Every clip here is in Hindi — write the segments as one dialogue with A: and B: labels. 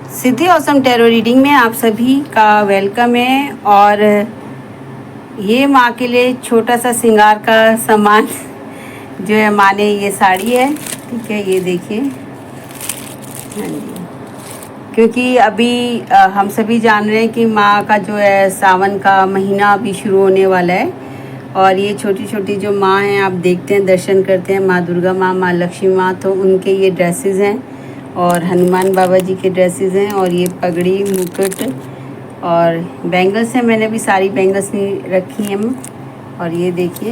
A: सिद्धि औसम टैरो रीडिंग में आप सभी का वेलकम है। और ये माँ के लिए छोटा सा श्रृंगार का सामान जो है, माँ ने ये साड़ी है, ठीक है, ये देखिए। हाँ जी, क्योंकि अभी हम सभी जान रहे हैं कि माँ का जो है सावन का महीना अभी शुरू होने वाला है। और ये छोटी छोटी जो माँ हैं, आप देखते हैं, दर्शन करते हैं, माँ दुर्गा माँ, माँ लक्ष्मी माँ, तो उनके ये ड्रेसेस हैं और हनुमान बाबा जी के ड्रेसेस हैं। और ये पगड़ी, मुकुट और बैंगल्स हैं। मैंने भी सारी बैंगल्स नहीं रखी हैं। और ये देखिए,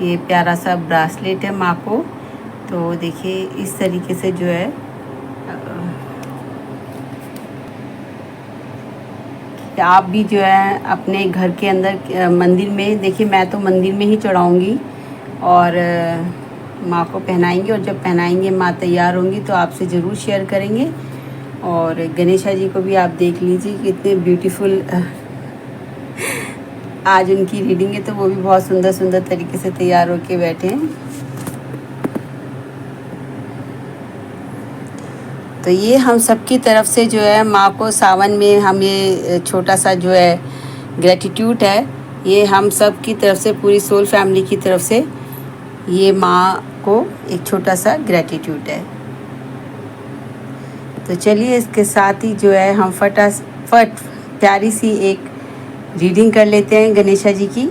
A: ये प्यारा सा ब्रासलेट है माँ को। तो देखिए इस तरीके से जो है आप भी जो है अपने घर के अंदर मंदिर में, देखिए मैं तो मंदिर में ही चढ़ाऊँगी और माँ को पहनाएंगे। और जब पहनाएंगे, माँ तैयार होंगी तो आपसे ज़रूर शेयर करेंगे। और गणेशा जी को भी आप देख लीजिए कितने ब्यूटीफुल आज उनकी रीडिंग है, तो वो भी बहुत सुंदर सुंदर तरीके से तैयार होके बैठे हैं। तो ये हम सबकी तरफ से जो है माँ को सावन में हम ये छोटा सा जो है ग्रेटिट्यूड है, ये हम सब की तरफ से, पूरी सोल फैमिली की तरफ से ये माँ को एक छोटा सा ग्रेटिट्यूड है। तो चलिए इसके साथ ही जो है हम फटाफट प्यारी सी एक रीडिंग कर लेते हैं गणेशा जी की।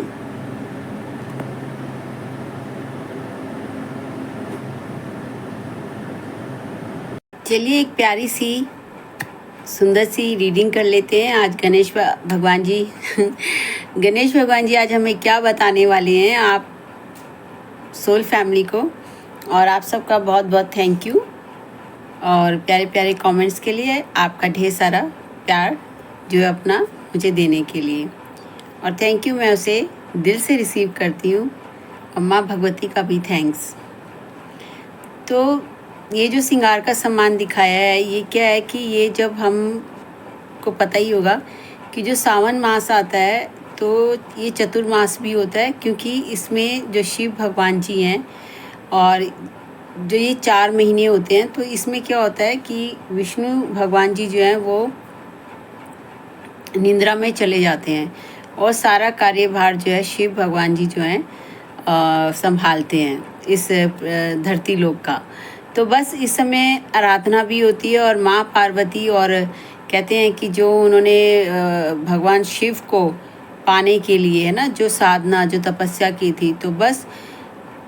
A: चलिए एक प्यारी सी सुंदर सी रीडिंग कर लेते हैं आज गणेश भगवान जी गणेश भगवान जी आज हमें क्या बताने वाले हैं आप सोल फैमिली को। और आप सबका बहुत बहुत थैंक यू और प्यारे प्यारे कमेंट्स के लिए, आपका ढेर सारा प्यार जो है अपना मुझे देने के लिए। और थैंक यू, मैं उसे दिल से रिसीव करती हूँ। और माँ भगवती का भी थैंक्स। तो ये जो श्रृंगार का सामान दिखाया है, ये क्या है कि ये जब हम को पता ही होगा कि जो सावन मास आता है तो ये चतुर्मास भी होता है, क्योंकि इसमें जो शिव भगवान जी हैं और जो ये 4 महीने होते हैं, तो इसमें क्या होता है कि विष्णु भगवान जी जो हैं वो निंद्रा में चले जाते हैं और सारा कार्यभार जो है शिव भगवान जी जो हैं संभालते हैं इस धरती लोक का। तो बस इस समय आराधना भी होती है और माँ पार्वती, और कहते हैं कि जो उन्होंने भगवान शिव को पाने के लिए, है ना, जो साधना, जो तपस्या की थी, तो बस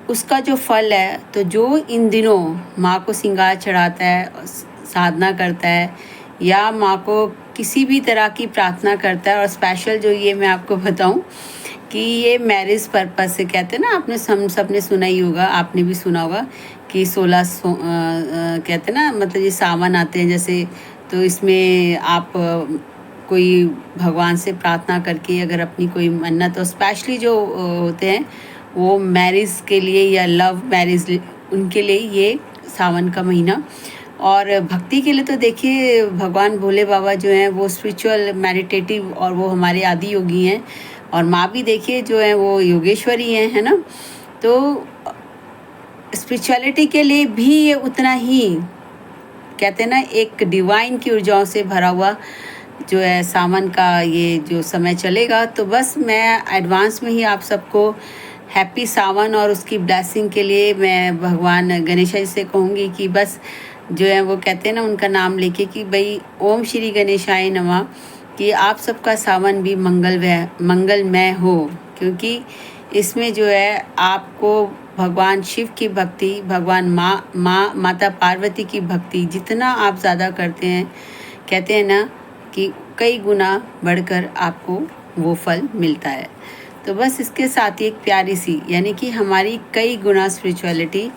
A: उसका जो फल है, तो जो इन दिनों माँ को श्रृंगार चढ़ाता है, साधना करता है या माँ को किसी भी तरह की प्रार्थना करता है, और स्पेशल जो ये मैं आपको बताऊं कि ये मैरिज पर्पस से, कहते हैं ना, आपने सबने सुना ही होगा, आपने भी सुना होगा कि 16 कहते हैं ना, मतलब ये सावन आते हैं जैसे, तो इसमें आप कोई भगवान से प्रार्थना करके अगर अपनी कोई मन्नत, तो स्पेशली जो होते हैं वो मैरिज के लिए या लव मैरिज, उनके लिए ये सावन का महीना। और भक्ति के लिए तो देखिए भगवान भोले बाबा जो हैं वो स्पिरिचुअल मेडिटेटिव, और वो हमारे आदि योगी हैं। और माँ भी देखिए जो है वो योगेश्वरी हैं, है ना। तो स्पिरिचुअलिटी के लिए भी ये उतना ही, कहते हैं ना, एक डिवाइन की ऊर्जाओं से भरा हुआ जो है सावन का ये जो समय चलेगा। तो बस मैं एडवांस में ही आप सबको हैप्पी सावन और उसकी ब्लेसिंग के लिए मैं भगवान गणेशा जी से कहूँगी कि बस जो है वो कहते हैं ना, उनका नाम लेके कि भाई ओम श्री गणेशाय नमः, कि आप सबका सावन भी मंगलमय हो। क्योंकि इसमें जो है आपको भगवान शिव की भक्ति, भगवान माता पार्वती की भक्ति जितना आप ज़्यादा करते हैं, कहते हैं ना कि कई गुना बढ़कर आपको वो फल मिलता है। तो बस इसके साथ ही एक प्यारी सी, यानी कि हमारी कई गुना स्पिरिचुअलिटी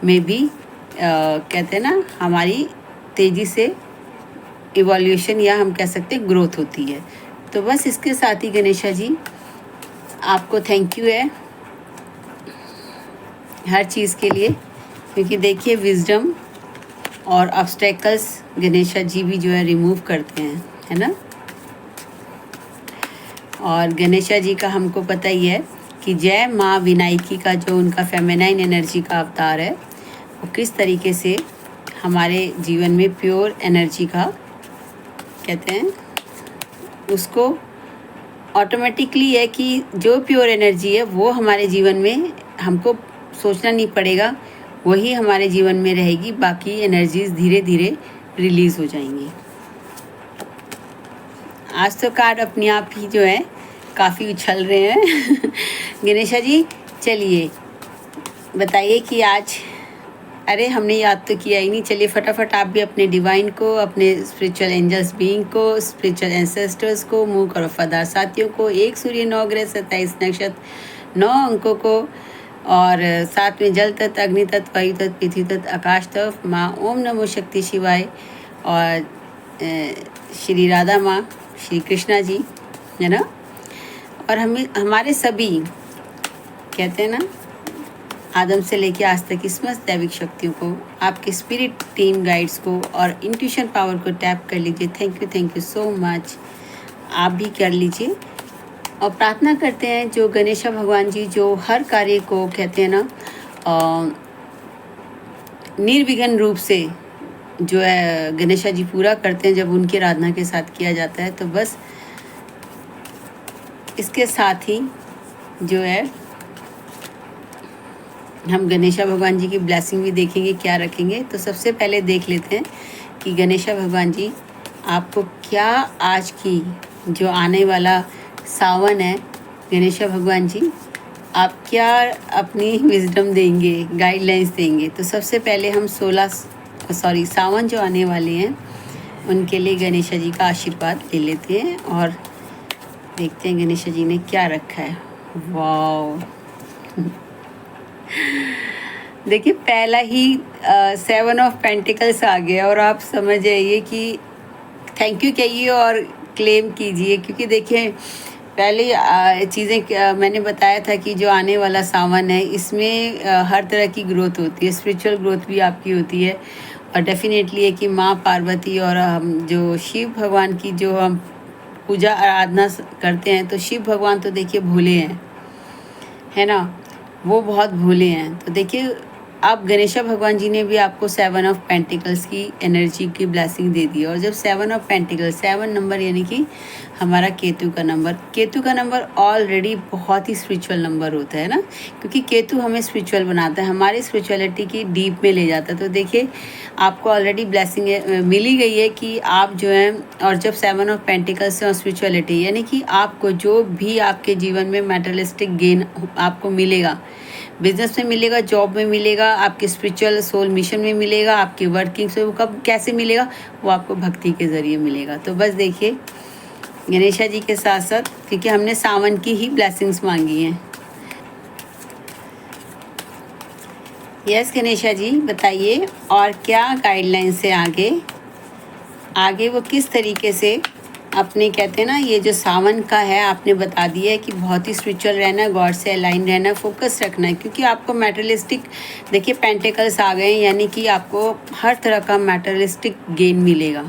A: में भी कहते हैं ना, हमारी तेज़ी से इवोल्यूशन, या हम कह सकते हैं ग्रोथ होती है। तो बस इसके साथ ही गणेशा जी आपको थैंक यू है हर चीज़ के लिए, क्योंकि देखिए विजडम और ऑब्स्टेकल्स गणेशा जी भी जो है रिमूव करते हैं, है ना। और गणेशा जी का हमको पता ही है कि जय माँ विनायकी का जो उनका फेमिनाइन एनर्जी का अवतार है, वो किस तरीके से हमारे जीवन में प्योर एनर्जी का कहते हैं उसको ऑटोमेटिकली है कि जो प्योर एनर्जी है वो हमारे जीवन में हमको सोचना नहीं पड़ेगा, वही हमारे जीवन में रहेगी, बाकी एनर्जीज धीरे धीरे रिलीज़ हो जाएंगी। आज तो कार्ड अपने आप ही जो है काफ़ी उछल रहे हैं गणेशा जी, चलिए बताइए कि आज, अरे हमने याद तो किया ही नहीं, चलिए फटाफट आप भी अपने डिवाइन को, अपने स्पिरिचुअल एंजल्स बीइंग को, स्पिरिचुअल एंसेस्टर्स को, मुँह करो वफादार साथियों को, 1 सूर्य 9 ग्रह 27 नक्षत्र 9 अंकों को, और साथ में जल तत्व, अग्नि तत्व, वायु तत्व, पृथ्वी तत्व, आकाश तत्व, माँ ओम नमो शक्ति शिवाय, और श्री राधा माँ, श्री कृष्णा जी, है ना। और हमें हमारे सभी कहते हैं ना आदम से लेके आज तक की समस्त दैविक शक्तियों को, आपके स्पिरिट टीम गाइड्स को और इंट्यूशन पावर को टैप कर लीजिए। Thank you so much. आप भी कर लीजिए और प्रार्थना करते हैं जो गणेशा भगवान जी जो हर कार्य को कहते हैं ना निर्विघ्न रूप से जो है गणेशा जी पूरा करते हैं जब उनकी आराधना के साथ किया जाता है। तो बस इसके साथ ही जो है हम गणेशा भगवान जी की ब्लेसिंग भी देखेंगे क्या रखेंगे। तो सबसे पहले देख लेते हैं कि गणेशा भगवान जी आपको क्या आज की जो आने वाला सावन है, गणेशा भगवान जी आप क्या अपनी विजडम देंगे, गाइडलाइंस देंगे। तो सबसे पहले हम सावन जो आने वाले हैं उनके लिए गणेशा जी का आशीर्वाद ले लेते हैं और देखते हैं गणेशा जी ने क्या रखा है। वाह देखिए पहला ही 7 ऑफ पेंटिकल्स आ गया और आप समझ जाइए कि थैंक यू कहिए और क्लेम कीजिए, क्योंकि देखिए पहले चीज़ें मैंने बताया था कि जो आने वाला सावन है इसमें हर तरह की ग्रोथ होती है, स्पिरिचुअल ग्रोथ भी आपकी होती है। और डेफिनेटली है कि माँ पार्वती और हम जो शिव भगवान की जो हम पूजा आराधना करते हैं, तो शिव भगवान तो देखिए भोले हैं, है ना, वो बहुत भोले हैं। तो देखिए अब गणेशा भगवान जी ने भी आपको 7 ऑफ पेंटिकल्स की एनर्जी की ब्लेसिंग दे दी। और जब 7 ऑफ पेंटिकल्स 7 नंबर यानी कि हमारा केतु का नंबर ऑलरेडी बहुत ही स्पिरिचुअल नंबर होता है ना, क्योंकि केतु हमें स्पिरिचुअल बनाता है, हमारी स्पिरिचुअलिटी की डीप में ले जाता है। तो देखिए आपको ऑलरेडी ब्लेसिंग मिली गई है कि आप जो है, और जब 7 ऑफ पेंटिकल्स और स्पिरिचुअलिटी यानी कि आपको जो भी आपके जीवन में मैटेरियलिस्टिक गेन आपको मिलेगा, बिजनेस में मिलेगा, जॉब में मिलेगा, आपके स्पिरिचुअल सोल मिशन में मिलेगा, आपकी वर्किंग से वो कब कैसे मिलेगा, वो आपको भक्ति के ज़रिए मिलेगा। तो बस देखिए गणेशा जी के साथ साथ, क्योंकि हमने सावन की ही ब्लेसिंग्स मांगी हैं। यस गणेशा जी बताइए और क्या गाइडलाइंस है आगे वो किस तरीके से अपने कहते हैं ना ये जो सावन का है आपने बता दिया है कि बहुत ही स्पिरिचुअल रहना, गॉड से अलाइन रहना, फोकस रखना है, क्योंकि आपको मैटेरियलिस्टिक देखिए पेंटिकल्स आ गए हैं, यानी कि आपको हर तरह का मैटेरियलिस्टिक गेन मिलेगा।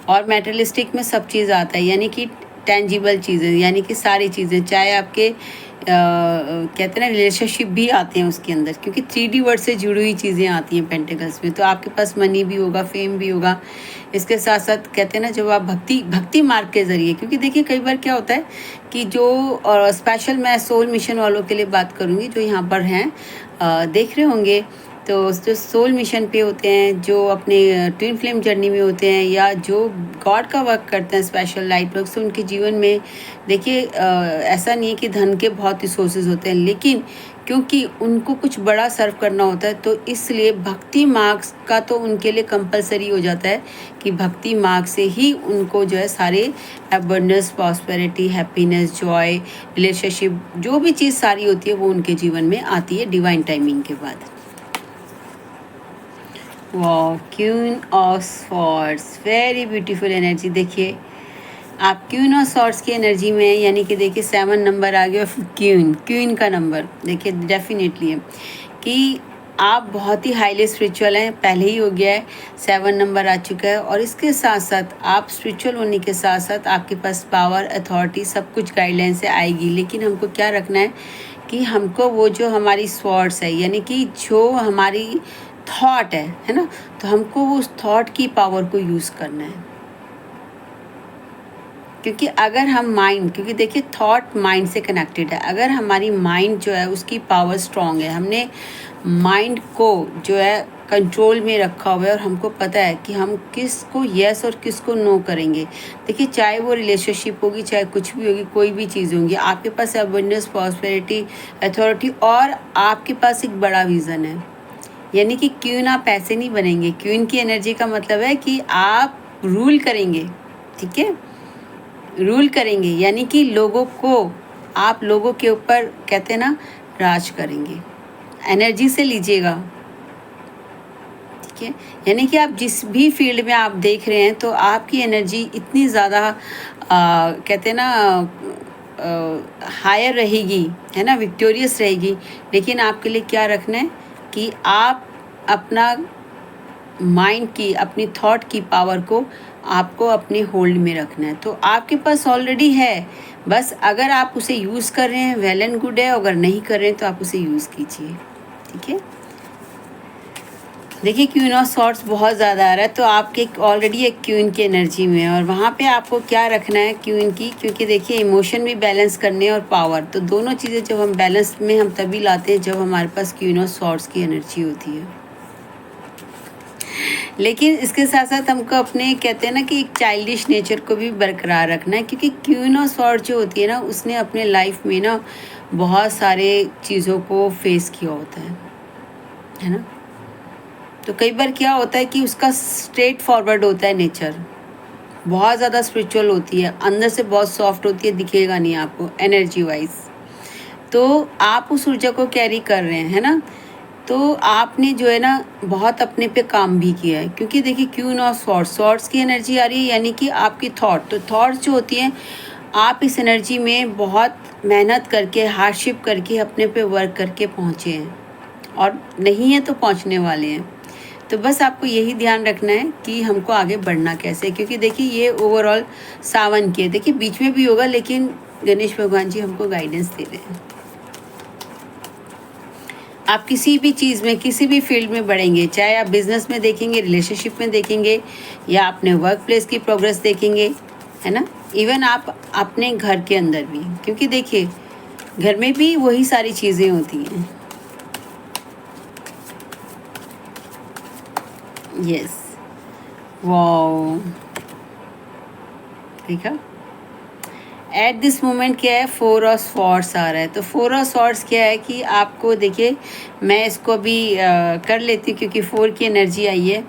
A: और मैटेरियलिस्टिक में सब चीज़ आता है, यानी कि टेंजिबल चीज़ें, यानी कि सारी चीज़ें, चाहे आपके कहते हैं ना रिलेशनशिप भी आते हैं उसके अंदर, क्योंकि 3D वर्ड से जुड़ी हुई चीज़ें आती हैं पेंटिकल्स में। तो आपके पास मनी भी होगा, फेम भी होगा। इसके साथ साथ कहते हैं ना जब आप भक्ति मार्ग के ज़रिए, क्योंकि देखिए कई बार क्या होता है कि जो स्पेशल मैं सोल मिशन वालों के लिए बात करूँगी जो यहाँ पर हैं देख रहे होंगे, तो जो सोल मिशन पे होते हैं, जो अपने ट्विन फ्लेम जर्नी में होते हैं, या जो गॉड का वर्क करते हैं स्पेशल लाइट वर्क, तो उनके जीवन में देखिए ऐसा नहीं है कि धन के बहुत रिसोर्सेज होते हैं, लेकिन क्योंकि उनको कुछ बड़ा सर्व करना होता है, तो इसलिए भक्ति मार्ग का तो उनके लिए कंपलसरी हो जाता है कि भक्ति मार्ग से ही उनको जो है सारे abundance, prosperity, happiness, Joy, relationship, जो भी चीज़ सारी होती है वो उनके जीवन में आती है डिवाइन टाइमिंग के बाद। वाह, queen of swords, very beautiful energy. देखिए आप क्वीन ऑफ स्वॉर्ड्स की एनर्जी में है, यानी कि देखिए 7 नंबर आ गया, क्वीन का नंबर देखिए डेफिनेटली है कि आप बहुत ही हाईली स्पिरिचुअल हैं, पहले ही हो गया है, 7 नंबर आ चुका है। और इसके साथ साथ आप स्पिरिचुअल होने के साथ साथ आपके पास पावर, अथॉरिटी, सब कुछ गाइडलाइन से आएगी। लेकिन हमको क्या रखना है कि हमको वो जो हमारी स्वॉर्ड्स है, यानी कि जो हमारी थॉट है ना, तो हमको वो उस थॉट की पावर को यूज़ करना है। क्योंकि अगर हम माइंड, क्योंकि देखिए थॉट माइंड से कनेक्टेड है, अगर हमारी माइंड जो है उसकी पावर स्ट्रांग है, हमने माइंड को जो है कंट्रोल में रखा हुआ है और हमको पता है कि हम किसको यस और किसको नो करेंगे। देखिए चाहे वो रिलेशनशिप होगी, चाहे कुछ भी होगी, कोई भी चीज़ होंगी, आपके पास अबंडेंस, प्रॉस्पेरिटी, अथॉरिटी और आपके पास एक बड़ा विज़न है। यानी कि क्वीन आप ऐसे नहीं बनेंगे। क्वीन की एनर्जी का मतलब है कि आप रूल करेंगे, ठीक है, रूल करेंगे, यानी कि लोगों को, आप लोगों के ऊपर कहते हैं ना राज करेंगे। एनर्जी से लीजिएगा, ठीक है। यानी कि आप जिस भी फील्ड में आप देख रहे हैं तो आपकी एनर्जी इतनी ज़्यादा कहते हैं ना हायर रहेगी, है ना, विक्टोरियस रहेगी। लेकिन आपके लिए क्या रखना है कि आप अपना माइंड की, अपनी थॉट की पावर को आपको अपने होल्ड में रखना है। तो आपके पास ऑलरेडी है, बस अगर आप उसे यूज़ कर रहे हैं वेल एंड गुड है, अगर नहीं कर रहे हैं तो आप उसे यूज़ कीजिए, ठीक है। देखिए क्वीन ऑफ सॉर्ड्स बहुत ज़्यादा आ रहा है, तो आपके ऑलरेडी एक क्वीन की एनर्जी में है और वहाँ पे आपको क्या रखना है क्वीन की, क्योंकि देखिए इमोशन भी बैलेंस करने और पावर, तो दोनों चीज़ें जब हम बैलेंस में हम तभी लाते हैं जब हमारे पास क्वीन ऑफ सॉर्ड्स की एनर्जी होती है। लेकिन इसके साथ साथ हमको अपने कहते हैं ना कि एक चाइल्डिश नेचर को भी बरकरार रखना है, क्योंकि क्वीन ऑफ सॉर्ड जो होती है ना, उसने अपने लाइफ में ना बहुत सारे चीज़ों को फेस किया होता है ना। तो कई बार क्या होता है कि उसका स्ट्रेट फॉरवर्ड होता है नेचर, बहुत ज़्यादा स्पिरिचुअल होती है, अंदर से बहुत सॉफ्ट होती है, दिखेगा नहीं आपको एनर्जी वाइज। तो आप उस ऊर्जा को कैरी कर रहे हैं, है ना। तो आपने जो है ना बहुत अपने पे काम भी किया है, क्योंकि देखिए क्वीन ऑफ सॉर्ड्स, सॉर्ड्स की एनर्जी आ रही है, यानी कि आपकी थॉट, तो थॉट्स जो होती हैं, आप इस एनर्जी में बहुत मेहनत करके, हार्डशिप करके, अपने पे वर्क करके पहुँचे हैं और नहीं है तो पहुँचने वाले हैं। तो बस आपको यही ध्यान रखना है कि हमको आगे बढ़ना कैसे, क्योंकि देखिए ये ओवरऑल सावन की है, देखिए बीच में भी होगा, लेकिन गणेश भगवान जी हमको गाइडेंस दे रहे हैं। आप किसी भी चीज़ में, किसी भी फील्ड में बढ़ेंगे, चाहे आप बिजनेस में देखेंगे, रिलेशनशिप में देखेंगे, या अपने वर्क प्लेस की प्रोग्रेस देखेंगे, है ना, इवन आप अपने घर के अंदर भी, क्योंकि देखिए घर में भी वही सारी चीज़ें होती हैं। यस, वाओ, देखा। एट दिस मोमेंट क्या है, 4 ऑफ स्वॉर्ड्स आ रहा है। तो 4 ऑफ स्वॉर्ड्स क्या है कि आपको देखिए, मैं इसको अभी कर लेती हूँ क्योंकि 4 की एनर्जी आई है,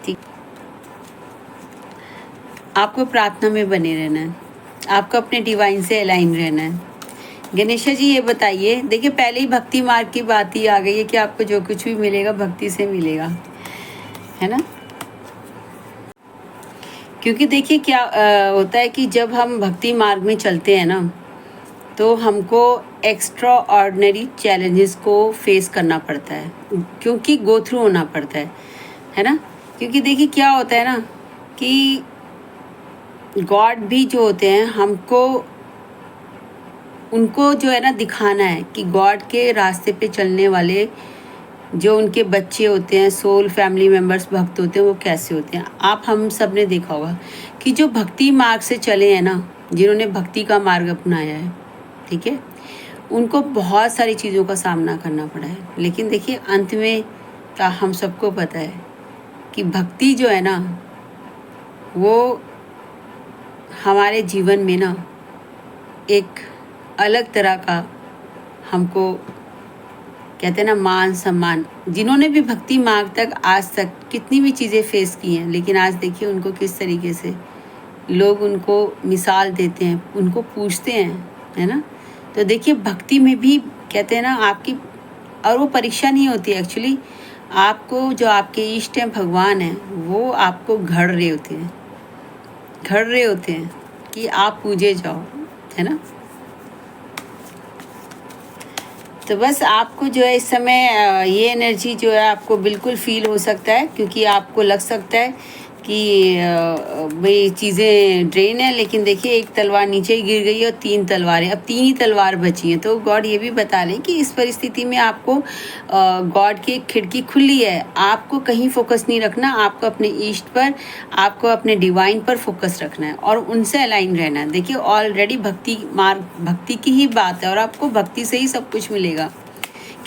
A: ठीक। आपको प्रार्थना में बने रहना है, आपको अपने डिवाइन से अलाइन रहना है। गणेशा जी ये बताइए, देखिए पहले ही भक्ति मार्ग की बात ही आ गई है कि आपको जो कुछ भी मिलेगा भक्ति से मिलेगा, है ना। क्योंकि देखिए क्या होता है कि जब हम भक्ति मार्ग में चलते हैं ना, तो हमको एक्स्ट्रा ऑर्डिनरी चैलेंजेस को फेस करना पड़ता है, क्योंकि गो थ्रू होना पड़ता है ना। क्योंकि देखिए क्या होता है ना कि गॉड भी जो होते हैं, हमको उनको जो है ना दिखाना है कि गॉड के रास्ते पे चलने वाले जो उनके बच्चे होते हैं, सोल फैमिली मेम्बर्स, भक्त होते हैं, वो कैसे होते हैं। आप हम सब ने देखा होगा कि जो भक्ति मार्ग से चले हैं ना, जिन्होंने भक्ति का मार्ग अपनाया है, ठीक है, उनको बहुत सारी चीज़ों का सामना करना पड़ा है। लेकिन देखिए अंत में क्या, हम सबको पता है कि भक्ति जो है ना, वो हमारे जीवन में ना एक अलग तरह का हमको कहते हैं ना मान सम्मान। जिन्होंने भी भक्ति मार्ग तक आज तक कितनी भी चीज़ें फेस की हैं, लेकिन आज देखिए उनको किस तरीके से लोग उनको मिसाल देते हैं, उनको पूछते हैं, है ना। तो देखिए भक्ति में भी कहते हैं ना आपकी, और वो परीक्षा नहीं होती एक्चुअली, आपको जो आपके इष्ट हैं, भगवान हैं, वो आपको घड़ रहे होते हैं कि आप पूजे जाओ, है ना। तो बस आपको जो है इस समय ये एनर्जी जो है आपको बिल्कुल फील हो सकता है, क्योंकि आपको लग सकता है कि भाई चीज़ें ड्रेन है, लेकिन देखिए एक तलवार नीचे ही गिर गई और 3 तलवारें, अब 3 ही तलवार बची हैं। तो गॉड ये भी बता रहे हैं कि इस परिस्थिति में आपको गॉड की एक खिड़की खुली है, आपको कहीं फोकस नहीं रखना, आपको अपने ईस्ट पर, आपको अपने डिवाइन पर फोकस रखना है और उनसे अलाइन रहना है। देखिए ऑलरेडी भक्ति मार्ग, भक्ति की ही बात है और आपको भक्ति से ही सब कुछ मिलेगा।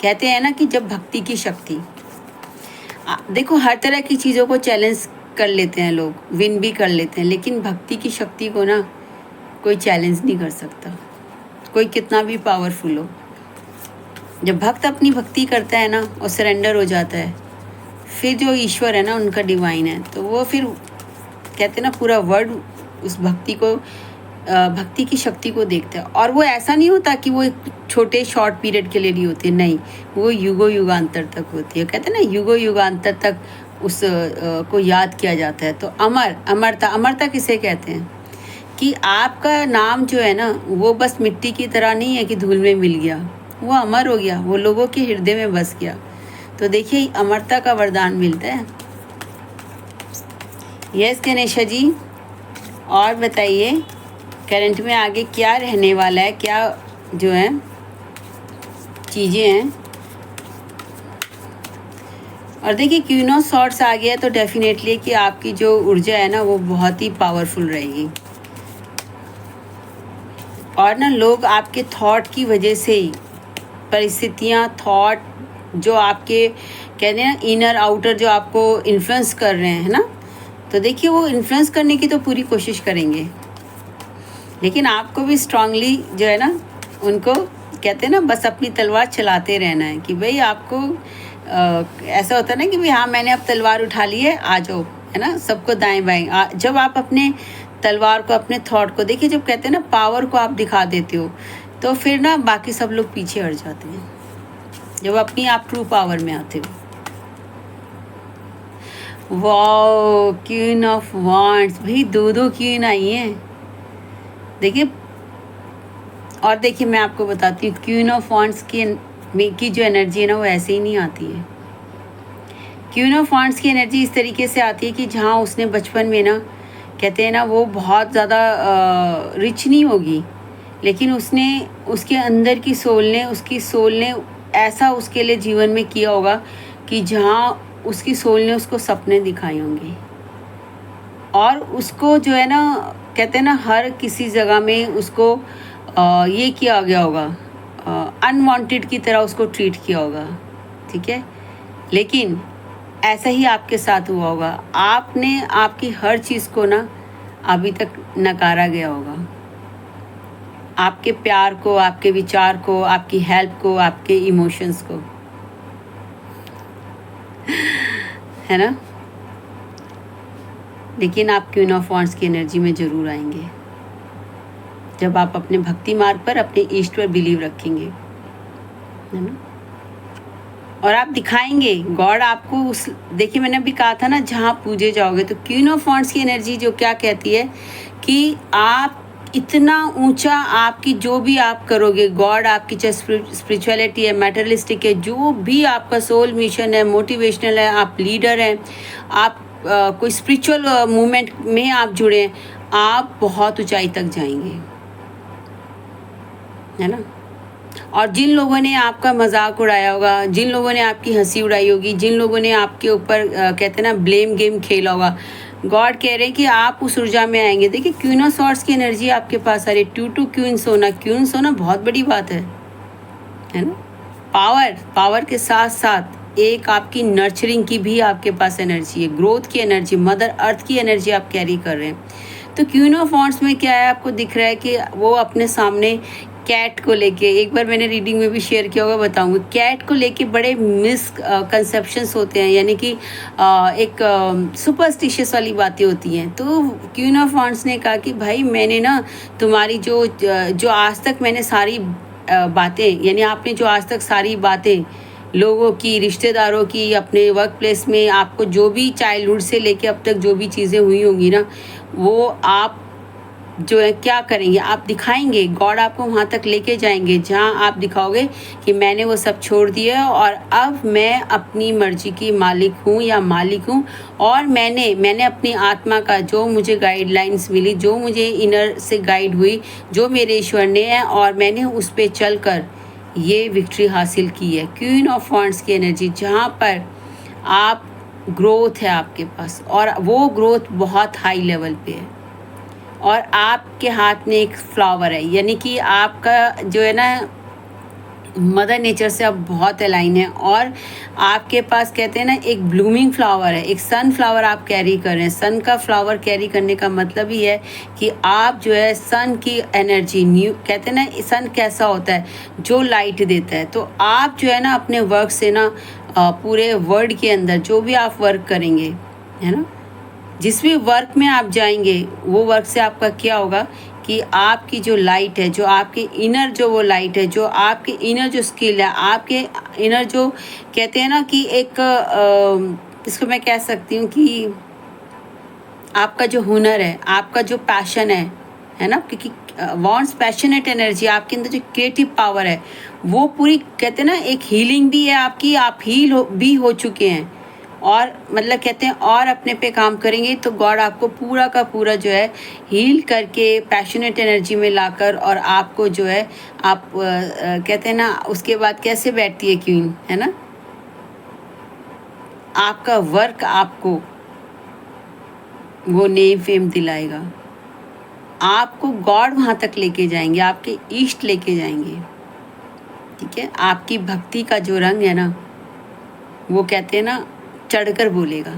A: कहते हैं ना कि जब भक्ति की शक्ति, देखो हर तरह की चीज़ों को चैलेंज कर लेते हैं लोग, विन भी कर लेते हैं, लेकिन भक्ति की शक्ति को ना कोई चैलेंज नहीं कर सकता, कोई कितना भी पावरफुल हो। जब भक्त अपनी भक्ति करता है ना और सरेंडर हो जाता है, फिर जो ईश्वर है ना, उनका डिवाइन है, तो वो फिर कहते हैं ना पूरा वर्ल्ड उस भक्ति को, भक्ति की शक्ति को देखता है। और वो ऐसा नहीं होता कि वो एक छोटे शॉर्ट पीरियड के लिए नहीं होती है, नहीं, वो युगो युगांतर तक होती है। कहते हैं ना युगो युगांतर तक उस को याद किया जाता है। तो अमरता, अमरता किसे कहते हैं कि आपका नाम जो है ना वो बस मिट्टी की तरह नहीं है कि धूल में मिल गया, वो अमर हो गया, वो लोगों के हृदय में बस गया। तो देखिए अमरता का वरदान मिलता है। यस गणेशा जी, और बताइए करंट में आगे क्या रहने वाला है, क्या जो है चीज़ें हैं। और देखिए क्वीन ऑफ सॉर्ड्स आ गया, तो डेफिनेटली कि आपकी जो ऊर्जा है ना वो बहुत ही पावरफुल रहेगी। और ना लोग आपके थॉट की वजह से ही, परिस्थितियाँ, थॉट जो आपके कहते हैं ना इनर आउटर जो आपको इन्फ्लुएंस कर रहे हैं, है ना, तो देखिए वो इन्फ्लुएंस करने की तो पूरी कोशिश करेंगे, लेकिन आपको भी स्ट्रांगली जो है ना उनको कहते हैं ना बस अपनी तलवार चलाते रहना है कि भाई आपको ऐसा होता है ना कि भाई हाँ मैंने अब तलवार उठा ली है, आ जाओ, है ना, सबको दाएं बाएं। जब आप अपने तलवार को, अपने थॉट को देखिए, जब कहते हैं ना पावर को आप दिखा देते हो, तो फिर ना बाकी सब लोग पीछे हट जाते हैं, जब अपनी आप ट्रू पावर में आते हो। वाओ, क्वीन ऑफ वांड्स, भाई 2 क्वीन आई हैं देखिए। और देखिए मैं आपको बताती हूँ, क्वीन ऑफ वांड्स की जो एनर्जी है ना वो ऐसे ही नहीं आती है। क्वीन ऑफ वांड्स की एनर्जी इस तरीके से आती है कि जहाँ उसने बचपन में ना कहते हैं ना वो बहुत ज़्यादा रिच नहीं होगी, लेकिन उसने, उसके अंदर की उसकी सोल ने ऐसा उसके लिए जीवन में किया होगा कि जहाँ उसकी सोल ने उसको सपने दिखाए होंगे, और उसको जो है ना कहते हैं ना हर किसी जगह में उसको ये किया गया होगा, अनवांटेड की तरह उसको ट्रीट किया होगा, ठीक है। लेकिन ऐसा ही आपके साथ हुआ होगा, आपने आपकी हर चीज़ को ना अभी तक नकारा गया होगा, आपके प्यार को, आपके विचार को, आपकी हेल्प को, आपके इमोशंस को, है ना। लेकिन आप क्वीन ऑफ वांड्स की एनर्जी में ज़रूर आएंगे जब आप अपने भक्ति मार्ग पर, अपने ईश्वर पर बिलीव रखेंगे, है ना, और आप दिखाएंगे गॉड आपको उस, देखिए मैंने अभी कहा था ना जहाँ पूजे जाओगे। तो क्वीन ऑफ वांड्स की एनर्जी जो क्या कहती है कि आप इतना ऊंचा, आपकी जो भी आप करोगे, गॉड आपकी चाहे स्पिरिचुअलिटी है, मैटरलिस्टिक है, जो भी आपका सोल मिशन है, मोटिवेशनल है, आप लीडर हैं, आप कोई स्पिरिचुअल मूवमेंट में आप जुड़े हैं, आप बहुत ऊंचाई तक जाएंगे, है ना। और जिन लोगों ने आपका मजाक उड़ाया होगा, जिन लोगों ने आपकी हंसी उड़ाई होगी, जिन लोगों ने आपके ऊपर कहते हैं ना ब्लेम गेम खेला होगा, गॉड कह रहे हैं कि आप उस ऊर्जा में आएंगे। देखिए क्वीन ऑफ सॉर्ड्स की एनर्जी आपके पास आ रही है। 2 क्वींस होना, क्वींस होना बहुत बड़ी बात है ना। पावर के साथ साथ एक आपकी नर्चरिंग की भी आपके पास एनर्जी है, ग्रोथ की एनर्जी, मदर अर्थ की एनर्जी आप कैरी कर रहे हैं। तो क्वीन ऑफ वांड्स में क्या है, आपको दिख रहा है कि वो अपने सामने कैट को लेके, एक बार मैंने रीडिंग में भी शेयर किया होगा, बताऊंगी, कैट को लेके बड़े मिसकंसेप्शंस होते हैं, यानी कि एक सुपरस्टिशियस वाली बातें होती हैं। तो क्वीन ऑफ वांड्स ने कहा कि भाई मैंने ना तुम्हारी जो आज तक मैंने सारी बातें, यानी आपने जो आज तक सारी बातें लोगों की, रिश्तेदारों की, अपने वर्क प्लेस में आपको जो भी चाइल्डहुड से लेके अब तक जो भी चीज़ें हुई होंगी ना, वो आप जो है क्या करेंगे, आप दिखाएंगे, गॉड आपको वहाँ तक लेके जाएंगे जहाँ आप दिखाओगे कि मैंने वो सब छोड़ दिया और अब मैं अपनी मर्जी की मालिक हूँ या मालिक हूँ। और मैंने अपनी आत्मा का जो मुझे गाइडलाइंस मिली, जो मुझे इनर से गाइड हुई, जो मेरे ईश्वर ने है, और मैंने उस पर चल कर ये विक्ट्री हासिल की है। क्वीन ऑफ वॉन्ड्स की एनर्जी, जहाँ पर आप ग्रोथ है आपके पास, और वो ग्रोथ बहुत हाई लेवल पे है, और आपके हाथ में एक फ्लावर है, यानी कि आपका जो है ना मदर नेचर से आप बहुत अलाइन है, और आपके पास कहते हैं ना एक ब्लूमिंग फ्लावर है, एक सन फ्लावर आप कैरी कर रहे हैं। सन का फ्लावर कैरी करने का मतलब ही है कि आप जो है सन की एनर्जी, न्यू कहते हैं ना सन कैसा होता है, जो लाइट देता है। तो आप जो है ना अपने वर्क से ना पूरे वर्ल्ड के अंदर जो भी आप वर्क करेंगे, है ना, जिस भी वर्क में आप जाएंगे, वो वर्क से आपका क्या होगा कि आपकी जो लाइट है, जो आपके इनर जो वो लाइट है, जो आपके इनर जो स्किल है, आपके इनर जो कहते हैं ना कि एक इसको मैं कह सकती हूँ कि आपका जो हुनर है, आपका जो पैशन है ना, क्योंकि वॉन्ट्स पैशनेट एनर्जी, आपके अंदर जो क्रिएटिव पावर है, वो पूरी कहते हैं ना एक हीलिंग भी है आपकी, आप भी हो चुके हैं, और मतलब कहते हैं और अपने पे काम करेंगे तो गॉड आपको पूरा का पूरा जो है हील करके पैशनेट एनर्जी में लाकर, और आपको जो है आप कहते हैं ना उसके बाद कैसे बैठती है क्वीन, है ना, आपका वर्क आपको वो नेम फेम दिलाएगा, आपको गॉड वहाँ तक लेके जाएंगे, आपके ईस्ट लेके जाएंगे। ठीक है, आपकी भक्ति का जो रंग है ना, वो कहते हैं ना चढ़कर बोलेगा।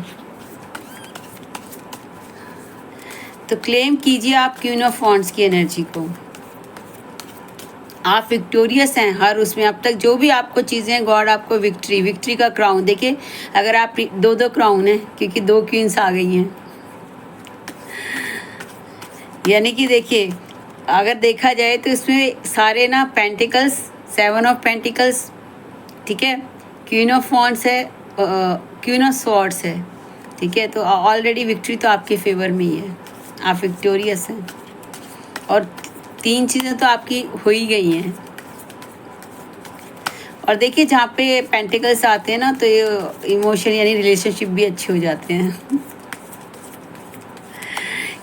A: तो क्लेम कीजिए आप क्वीन ऑफ वॉन्ड्स की एनर्जी को। आप विक्टोरियस हैं हर उसमें, अब तक जो भी आपको चीज़ें, गॉड आपको विक्ट्री का क्राउन, देखिए अगर आप दो क्राउन हैं क्योंकि 2 क्वींस आ गई हैं, यानी कि देखिए अगर देखा जाए तो इसमें सारे ना पेंटिकल्स, 7 ऑफ पेंटिकल्स, ठीक है, क्वीन ऑफ वॉन्ड्स है, क्वीन ऑफ स्वॉर्ड्स है। ठीक है, तो ऑलरेडी विक्ट्री तो आपके फेवर में ही है, आप विक्टोरियस हैं, और 3 चीज़ें तो आपकी हो ही गई हैं। और देखिए जहाँ पे पेंटिकल्स आते हैं ना, तो ये इमोशन यानी रिलेशनशिप भी अच्छे हो जाते हैं।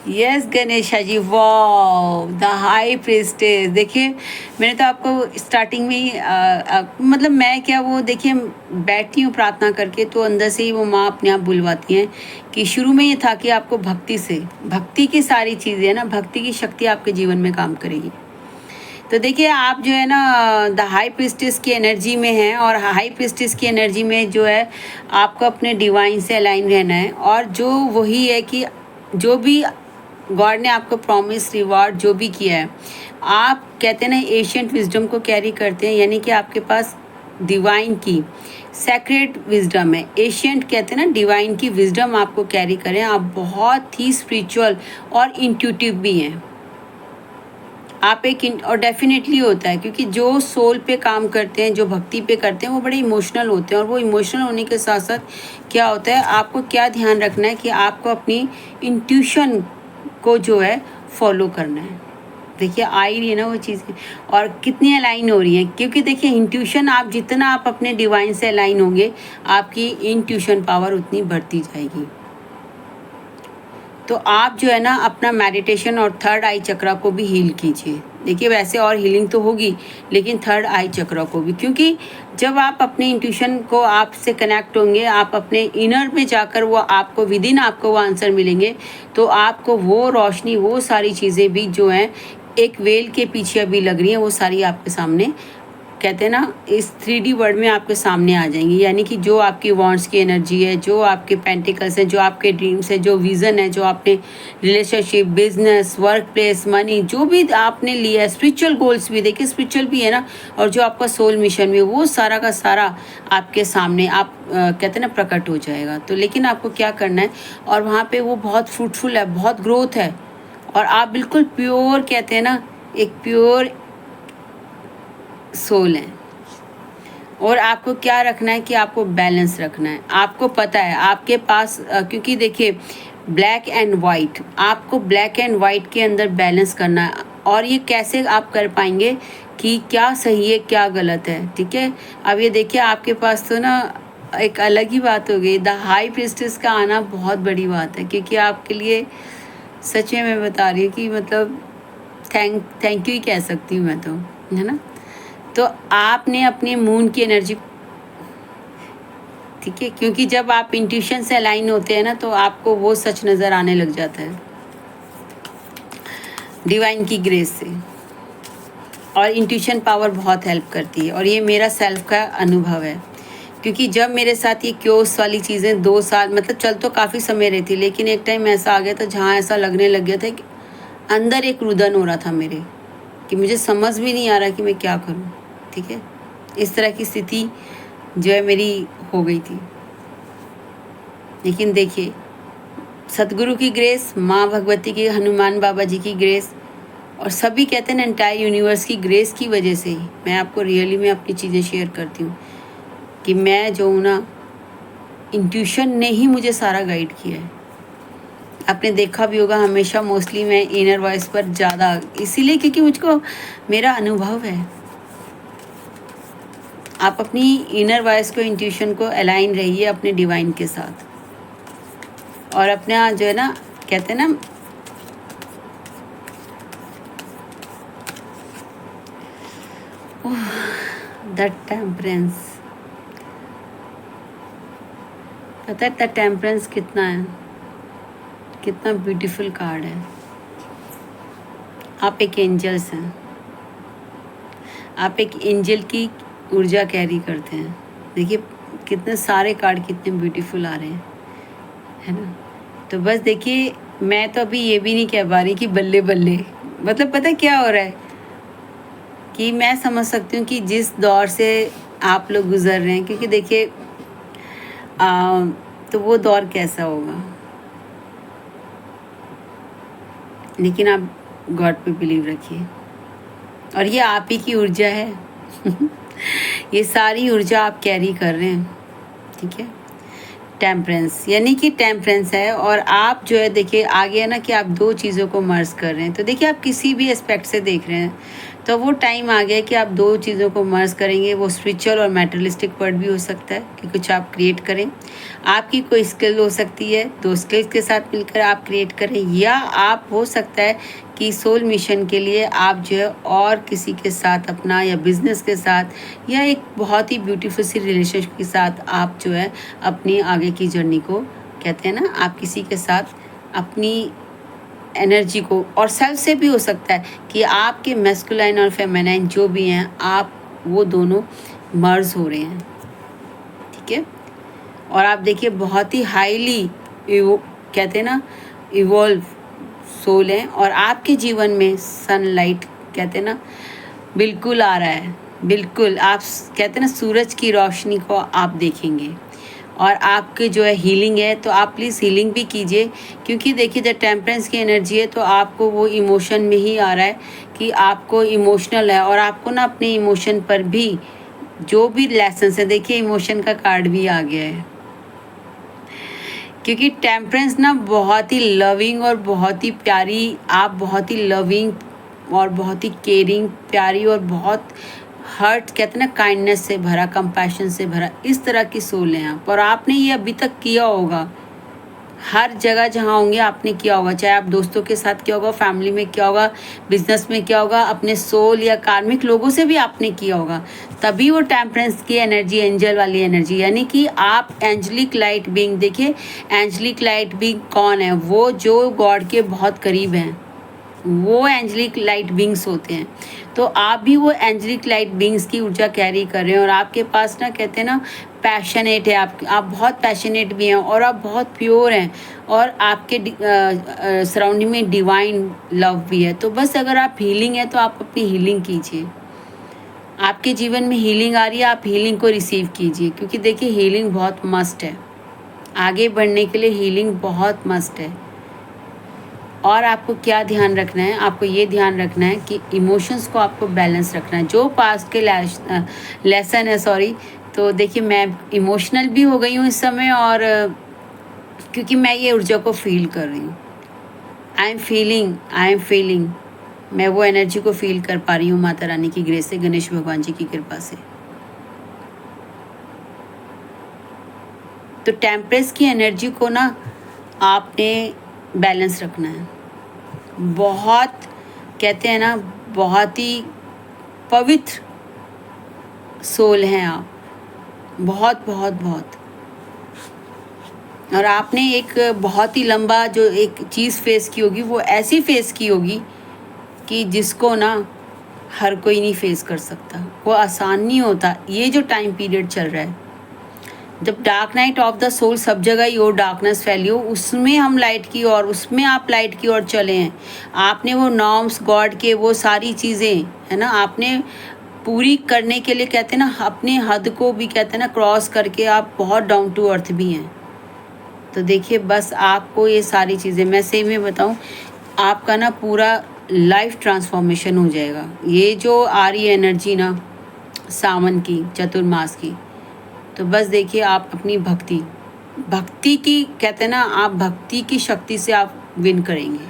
A: यस गणेशा जी, वाह, द हाई प्रीस्टेस। देखिए मैंने तो आपको स्टार्टिंग में ही मतलब मैं क्या, वो देखिए बैठती हूँ प्रार्थना करके तो अंदर से ही वो माँ अपने आप बुलवाती हैं कि शुरू में ये था कि आपको भक्ति की सारी चीज़ें ना, भक्ति की शक्ति आपके जीवन में काम करेगी। तो देखिए आप जो है ना द हाई प्रीस्टेस की एनर्जी में हैं, और हाई प्रीस्टेस की एनर्जी में जो है आपको अपने डिवाइन से अलाइन रहना है, और जो वही है कि जो भी गॉड ने आपको प्रॉमिस, रिवॉर्ड जो भी किया है, आप कहते हैं ना एशियंट विजडम को कैरी करते हैं, यानी कि आपके पास डिवाइन की सेक्रेट विजडम है। एशियंट कहते हैं ना डिवाइन की विजडम आपको कैरी करें, आप बहुत ही स्पिरिचुअल और इंट्यूटिव भी हैं आप एक, और डेफिनेटली होता है क्योंकि जो सोल पे काम करते हैं, जो भक्ति पे करते हैं, वो बड़े इमोशनल होते हैं, और वो इमोशनल होने के साथ साथ क्या होता है, आपको क्या ध्यान रखना है कि आपको अपनी इंट्यूशन को जो है फॉलो करना है। देखिए आ ही रही है ना वो चीज़ें, और कितनी अलाइन हो रही हैं, क्योंकि देखिए इंट्यूशन, आप जितना आप अपने डिवाइन से अलाइन होंगे, आपकी इंट्यूशन पावर उतनी बढ़ती जाएगी। तो आप जो है ना अपना मेडिटेशन और थर्ड आई चक्रा को भी हील कीजिए। देखिए वैसे और हीलिंग तो होगी, लेकिन थर्ड आई चक्रा को भी, क्योंकि जब आप अपने इंट्यूशन को आपसे कनेक्ट होंगे, आप अपने इनर में जाकर वो आपको विदिन आपको वो आंसर मिलेंगे, तो आपको वो रोशनी, वो सारी चीज़ें भी जो हैं एक वेल के पीछे अभी लग रही हैं, वो सारी आपके सामने कहते हैं ना इस 3D वर्ल्ड में आपके सामने आ जाएंगी। यानी कि जो आपकी वॉन्ट्स की एनर्जी है, जो आपके पेंटिकल्स हैं, जो आपके ड्रीम्स है, जो विज़न है, जो आपने relationship, business, work place, money, जो भी आपने लिया है, स्पिरिचुअल गोल्स भी, देखिए स्पिरिचुअल भी है ना, और जो आपका सोल मिशन भी, वो सारा का सारा आपके सामने आप कहते हैं ना प्रकट हो जाएगा। तो लेकिन आपको क्या करना है, और वहाँ पर वो बहुत फ्रूटफुल है, बहुत ग्रोथ है, और आप बिल्कुल प्योर कहते हैं ना एक प्योर सोल है। और आपको क्या रखना है कि आपको बैलेंस रखना है। आपको पता है आपके पास क्योंकि देखिए ब्लैक एंड वाइट, आपको ब्लैक एंड वाइट के अंदर बैलेंस करना है। और ये कैसे आप कर पाएंगे कि क्या सही है क्या गलत है, ठीक है। अब ये देखिए आपके पास तो ना एक अलग ही बात हो गई, द हाई प्रीस्टेस का आना बहुत बड़ी बात है, क्योंकि आपके लिए सच में मैं बता रही हूँ कि मतलब थैंक यू ही कह सकती हूँ मैं तो, है ना। तो आपने अपने मून की एनर्जी, ठीक है, क्योंकि जब आप इंट्यूशन से अलाइन होते हैं ना तो आपको वो सच नज़र आने लग जाता है डिवाइन की ग्रेस से। और इंट्यूशन पावर बहुत हेल्प करती है, और ये मेरा सेल्फ का अनुभव है, क्योंकि जब मेरे साथ ये क्योस वाली चीज़ें 2 साल मतलब चल तो काफ़ी समय रही थी, लेकिन एक टाइम ऐसा आ गया था जहाँ ऐसा लगने लग गया था कि अंदर एक रुदन हो रहा था मेरे, कि मुझे समझ भी नहीं आ रहा कि मैं क्या करूँ, ठीक है। इस तरह की स्थिति जो है मेरी हो गई थी। लेकिन देखिए सतगुरु की ग्रेस, माँ भगवती की, हनुमान बाबा जी की ग्रेस, और सभी कहते हैं ना एंटायर यूनिवर्स की ग्रेस की वजह से ही मैं आपको रियली में अपनी चीज़ें शेयर करती हूँ, कि मैं जो हूँ ना, इंट्यूशन ने ही मुझे सारा गाइड किया है। आपने देखा भी होगा हमेशा मोस्टली मैं इनर वॉइस पर ज़्यादा, इसीलिए क्योंकि मुझको मेरा अनुभव है। आप अपनी इनर वॉइस को, इंट्यूशन को अलाइन रहिए अपने डिवाइन के साथ, और अपना जो है ना कहते हैं ना द टेम्परेंस, पता है द टेम्परेंस कितना है, कितना ब्यूटीफुल कार्ड है। आप एक एंजल्स हैं, आप एक एंजल की ऊर्जा कैरी करते हैं। देखिए कितने सारे कार्ड कितने ब्यूटीफुल आ रहे हैं, है ना। तो बस देखिए मैं तो अभी ये भी नहीं कह पा रही कि बल्ले बल्ले, मतलब पता है क्या हो रहा है कि मैं समझ सकती हूँ कि जिस दौर से आप लोग गुजर रहे हैं, क्योंकि देखिए तो वो दौर कैसा होगा, लेकिन आप गॉड पे बिलीव रखिए, और ये आप ही की ऊर्जा है ये सारी ऊर्जा आप कैरी कर रहे हैं, ठीक है। टेम्परेंस यानी कि टेम्परेंस है, और आप जो है देखिए आगे है ना कि आप 2 चीज़ों को मर्ज कर रहे हैं। तो देखिए आप किसी भी एस्पेक्ट से देख रहे हैं तो वो टाइम आ गया कि आप 2 चीज़ों को मर्ज करेंगे। वो स्पिरिचुअल और मैटेरियलिस्टिक वर्ड भी हो सकता है कि कुछ आप क्रिएट करें, आपकी कोई स्किल हो सकती है, 2 स्किल्स के साथ मिलकर आप क्रिएट करें, या आप हो सकता है कि सोल मिशन के लिए आप जो है और किसी के साथ अपना, या बिजनेस के साथ, या एक बहुत ही ब्यूटीफुल सी रिलेशनशिप के साथ आप जो है अपनी आगे की जर्नी को कहते हैं ना, आप किसी के साथ अपनी एनर्जी को, और सेल्फ से भी हो सकता है कि आपके मैस्कुलाइन और फेमिनाइन जो भी हैं आप वो दोनों मर्ज हो रहे हैं, ठीक है। और आप देखिए बहुत ही हाईली कहते हैं ना इवॉल्व सोल हैं, और आपके जीवन में सनलाइट कहते हैं ना बिल्कुल आ रहा है, बिल्कुल आप कहते हैं ना सूरज की रोशनी को आप देखेंगे। और आपके जो है हीलिंग है, तो आप प्लीज़ हीलिंग भी कीजिए, क्योंकि देखिए जब टेम्परेंस की एनर्जी है तो आपको वो इमोशन में ही आ रहा है कि आपको इमोशनल है, और आपको ना अपने इमोशन पर भी जो भी लेसन है, देखिए इमोशन का कार्ड भी आ गया है, क्योंकि टेम्परेंस ना बहुत ही लविंग और बहुत ही प्यारी, आप बहुत ही लविंग और बहुत ही केयरिंग, प्यारी और बहुत हर्ट कहते हैं ना काइंडनेस से भरा, कंपैशन से भरा, इस तरह की सोल हैं आप। और आपने ये अभी तक किया होगा, हर जगह जहाँ होंगे आपने किया होगा, चाहे आप दोस्तों के साथ किया होगा, फैमिली में किया होगा, बिजनेस में किया होगा, अपने सोल या कार्मिक लोगों से भी आपने किया होगा। तभी वो टेम्परेंस की एनर्जी, एंजल वाली एनर्जी, यानी कि आप एंजलिक लाइट बीइंग, देखिए एंजलिक लाइट बीइंग कौन है, वो जो गॉड के बहुत करीब हैं, वो एंजलिक लाइट बींग्स होते हैं। तो आप भी वो एंजलिक लाइट बींग्स की ऊर्जा कैरी कर रहे हैं, और आपके पास ना कहते हैं ना पैशनेट है, आप बहुत पैशनेट भी हैं, और आप बहुत प्योर हैं, और आपके सराउंडिंग में डिवाइन लव भी है। तो बस अगर आप हीलिंग है तो आप अपनी हीलिंग कीजिए, आपके जीवन में हीलिंग आ रही है, आप हीलिंग को रिसीव कीजिए, क्योंकि देखिए हीलिंग बहुत मस्ट है, आगे बढ़ने के लिए हीलिंग बहुत मस्ट है। और आपको क्या ध्यान रखना है, आपको ये ध्यान रखना है कि इमोशंस को आपको बैलेंस रखना है। जो पास्ट के लेसन है, सॉरी, तो देखिए मैं इमोशनल भी हो गई हूँ इस समय, और क्योंकि मैं ये ऊर्जा को फील कर रही हूँ। आई एम फीलिंग, मैं वो एनर्जी को फील कर पा रही हूँ माता रानी की ग्रेस से, गणेश भगवान जी की कृपा से। तो टेम्परेस की एनर्जी को ना आपने बैलेंस रखना है। बहुत कहते हैं ना, बहुत ही पवित्र सोल हैं आप, बहुत बहुत बहुत। और आपने एक बहुत ही लंबा जो एक चीज़ फेस की होगी, वो ऐसी फेस की होगी कि जिसको ना हर कोई नहीं फेस कर सकता। वो आसान नहीं होता। ये जो टाइम पीरियड चल रहा है, जब dark night of the soul सब जगह ही हो, डार्कनेस फैली हो, उसमें हम लाइट की ओर, उसमें आप लाइट की ओर चले हैं। आपने वो नॉर्म्स गॉड के वो सारी चीज़ें है ना, आपने पूरी करने के लिए कहते हैं ना, अपने हद को भी कहते हैं ना क्रॉस करके आप बहुत डाउन टू अर्थ भी हैं। तो देखिए, बस आपको ये सारी चीज़ें, मैं सही में बताऊँ, आपका ना पूरा लाइफ ट्रांसफॉर्मेशन हो जाएगा। ये जो आ रही है एनर्जी ना सावन की, चतुर्मास की, तो बस देखिए आप अपनी भक्ति की कहते हैं ना, आप भक्ति की शक्ति से आप विन करेंगे।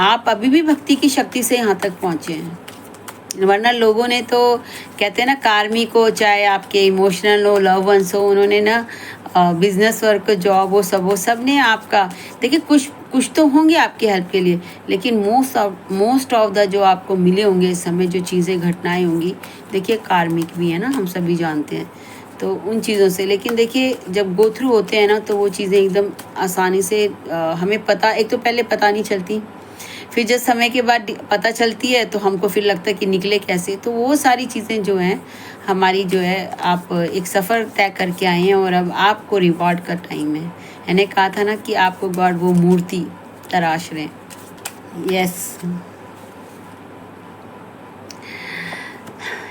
A: आप अभी भी भक्ति की शक्ति से यहाँ तक पहुँचे हैं, वरना लोगों ने तो कहते हैं ना, कार्मिक हो चाहे आपके इमोशनल हो, लव वंस हो, उन्होंने ना बिजनेस वर्क, जॉब, वो सब ने आपका, देखिए कुछ तो होंगे आपकी हेल्प के लिए, लेकिन मोस्ट ऑफ द जो आपको मिले होंगे इस समय, जो चीज़ें घटनाएं होंगी, देखिए कार्मिक भी है ना, हम सभी जानते हैं। तो उन चीज़ों से, लेकिन देखिए जब गो थ्रू होते हैं ना, तो वो चीज़ें एकदम आसानी से हमें पता, एक तो पहले पता नहीं चलती, फिर जब समय के बाद पता चलती है तो हमको फिर लगता है कि निकले कैसे। तो वो सारी चीज़ें जो हैं हमारी, जो है आप एक सफ़र तय करके आए हैं और अब आपको रिवॉर्ड का टाइम है। मैंने कहा था ना कि आपको गॉड वो मूर्ति तराश रहे हैं। यस,